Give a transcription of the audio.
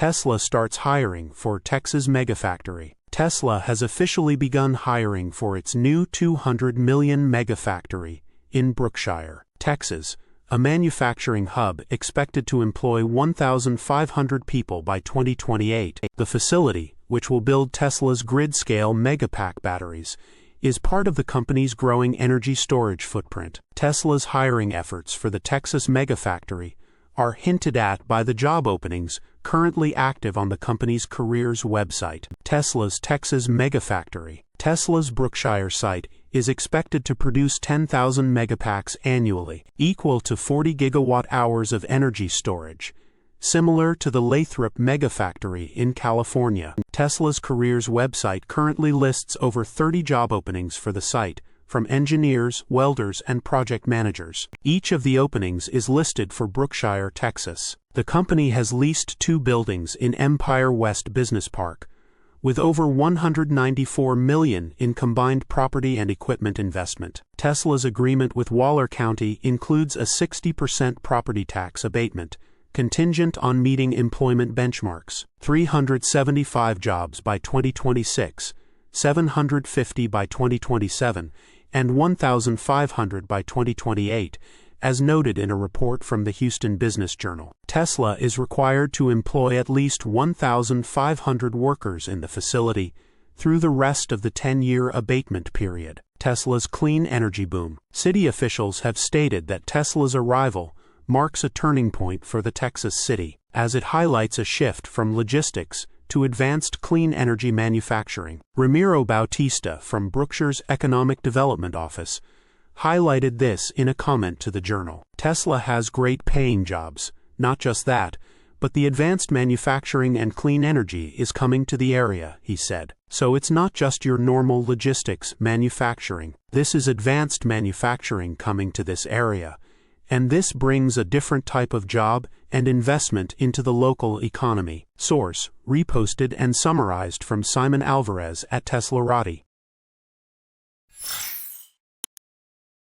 Tesla starts hiring for Texas Megafactory. Tesla has officially begun hiring for its new $200 million Megafactory in Brookshire, Texas, a manufacturing hub expected to employ 1,500 people by 2028. The facility, which will build Tesla's grid-scale Megapack batteries, is part of the company's growing energy storage footprint. Tesla's hiring efforts for the Texas Megafactory are hinted at by the job openings currently active on the company's careers website. Tesla's Texas Megafactory. Tesla's Brookshire site is expected to produce 10,000 megapacks annually, equal to 40 gigawatt-hours of energy storage, similar to the Lathrop Megafactory in California. Tesla's careers website currently lists over 30 job openings for the site, from engineers, welders, and project managers. Each of the openings is listed for Brookshire, Texas. The company has leased 2 buildings in Empire West Business Park, with over $194 million in combined property and equipment investment. Tesla's agreement with Waller County includes a 60% property tax abatement, contingent on meeting employment benchmarks. 375 jobs by 2026, 750 by 2027, and 1,500 by 2028, as noted in a report from the Houston Business Journal. Tesla is required to employ at least 1,500 workers in the facility through the rest of the 10-year abatement period. Tesla's clean energy boom. City officials have stated that Tesla's arrival marks a turning point for the Texas city, as it highlights a shift from logistics to advanced clean energy manufacturing. Ramiro Bautista from Brookshire's Economic Development Office highlighted this in a comment to the Journal. Tesla has great paying jobs. Not just that, but the advanced manufacturing and clean energy is coming to the area, he said. So it's not just your normal logistics manufacturing. This is advanced manufacturing coming to this area. And this brings a different type of job and investment into the local economy. Source: reposted and summarized from Simon Alvarez at teslarati.